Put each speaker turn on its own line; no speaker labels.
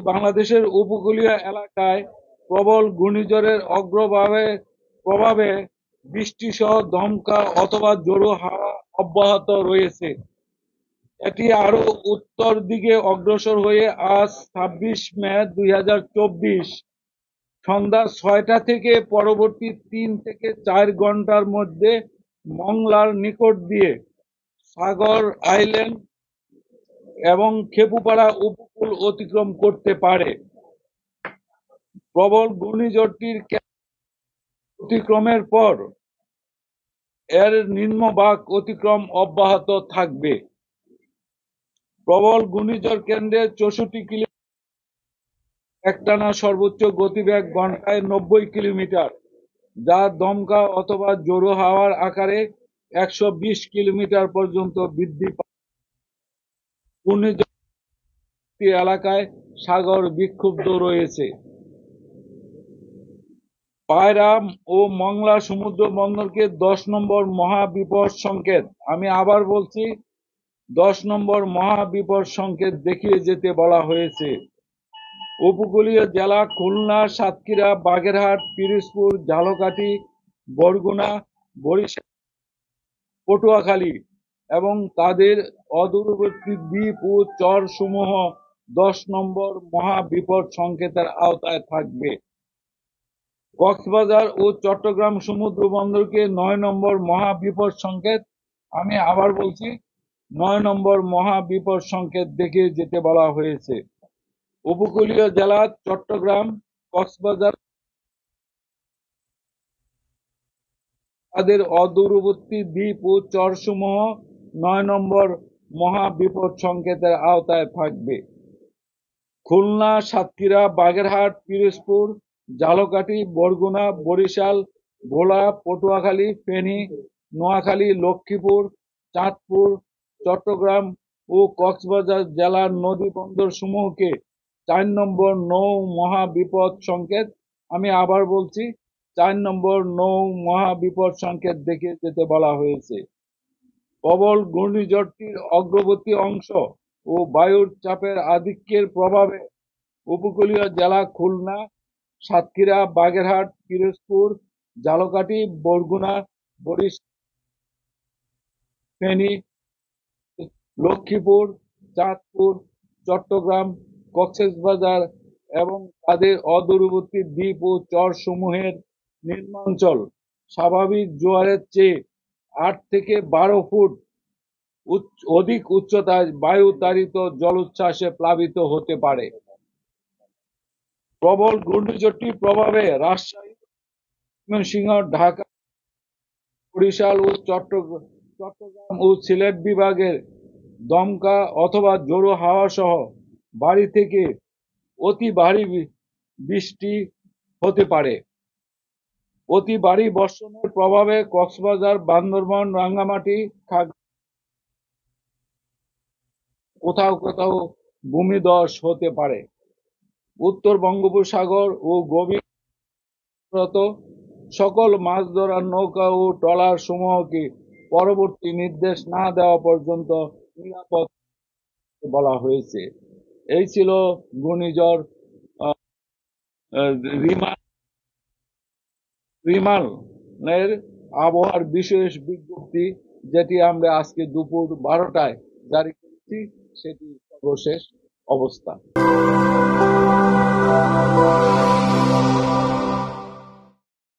বাংলাদেশের উপকূলীয় এলাকায় প্রবল ঘূর্ণিঝড়ের প্রভাবে বৃষ্টিসহ দমকা অথবা ঝোড়ো হাওয়া অব্যাহত রয়েছে। এটি আরো উত্তর দিকে অগ্রসর হয়ে আজ ২৬ মে ২০২৪ সন্ধ্যা ৬টা থেকে পরবর্তী ৩ থেকে ৪ ঘন্টার মধ্যে মংলার নিকট দিয়ে সাগর আইল্যান্ড এবং খেপুপাড়া উপকূল অতিক্রম করতে পারে। প্রবল ঘূর্ণিঝড়টির অতিক্রমের পর এর নিম্নভাগ অতিক্রম অব্যাহত থাকবে। প্রবল ঘূর্ণিঝড় কেন্দ্রের ৬৪ কিলোমিটার একটানা সর্বোচ্চ গতিবেগ ঘন্টায় ৯০ কিলোমিটার, যা দমকা অথবা ঝোড়ো হাওয়ার আকারে ১২০ কিলোমিটার পর্যন্ত বৃদ্ধি পায়। ঘূর্ণিঝড় এলাকায় সাগর বিক্ষুব্ধ রয়েছে। পায়রা ও মংলা সমুদ্র বন্দরকে ১০ নম্বর মহাবিপদ সংকেত, আমি আবার বলছি ১০ নম্বর মহাবিপদ সংকেত দেখিয়ে যেতে বলা হয়েছে। উপকূলীয় জেলা খুলনা, সাতক্ষীরা, বাগেরহাট, পিরোজপুর, ঝালকাঠি, বরগুনা, বরিশাল, পটুয়াখালী এবং তাদের অদূরবর্তী দ্বীপ ও চরসমূহ ১০ নম্বর মহাবিপদ সংকেতের আওতায় থাকবে। কক্সবাজার ও চট্টগ্রাম সমুদ্র বন্দরকে ৯ নম্বর মহাবিপদ সংকেত, আমি আবার বলছি ৯ নম্বর মহাবিপদ সংকেত দেখিয়ে যেতে বলা হয়েছে। উপকূলীয় জেলা চট্টগ্রাম, কক্সবাজার, তাদের অদূরবর্তী দ্বীপ ও চরসমূহ ৯ নম্বর মহাবিপদ সংকেতের আওতায় থাকবে। খুলনা, সাতক্ষীরা, বাগেরহাট, পিরোজপুর, ঝালকাঠি, বরগুনা, বরিশাল, ভোলা, পটুয়াখালী, ফেনী, নোয়াখালী, লক্ষ্মীপুর, চাঁদপুর, চট্টগ্রাম ও কক্সবাজার জেলার নদী বন্দর সমূহকে ৪ নম্বর নৌ মহাবিপদ সংকেত, আমি আবার বলছি ৪ নম্বর নৌ মহাবিপদ সংকেত দেখিয়ে যেতে বলা হয়েছে। প্রবল ঘূর্ণিঝড়টির অগ্রবর্তী অংশ ও বায়ুর চাপের আধিক্যের প্রভাবে উপকূলীয় জেলা খুলনা, সাতক্ষীরা, বাগেরহাট, পিরোজপুর, ঝালকাঠি, বরগুনা, বরিশাল, ফেনী, লক্ষ্মীপুর, চাঁদপুর, চট্টগ্রাম, কক্সবাজার এবং তাদের অদূরবর্তী দ্বীপ ও চরসমূহের নিম্নাঞ্চল স্বাভাবিক জোয়ারের চেয়ে ৮ থেকে ১২ ফুট অধিক উচ্চতায় বায়ুতাড়িত জলোচ্ছ্বাসে প্লাবিত হতে পারে। প্রবল ঘূর্ণিঝড়টির প্রভাবে রাজশাহী, ময়মনসিংহ, ঢাকা, বরিশাল ও চট্টগ্রাম ও সিলেট বিভাগের দমকা অথবা ঝোড়ো হাওয়া সহ ভারী থেকে অতি ভারী বৃষ্টি হতে পারে। অতি ভারী বর্ষণের প্রভাবে কক্সবাজার, বান্দরবান, রাঙ্গামাটি, কোথাও কোথাও ভূমিধস হতে পারে। উত্তর বঙ্গোপসাগর ও গভীর সকল মাছ ধরার নৌকা ও ট্রলার সমূহকে পরবর্তী নির্দেশ না দেওয়া পর্যন্ত নিরাপদ বলা হয়েছে। এই ছিল ঘূর্ণিঝড় রিমালের আবহাওয়ার বিশেষ বিজ্ঞপ্তি, যেটি আমরা আজকে দুপুর ১২টায় জারি করেছি, সেটি সর্বশেষ অবস্থা।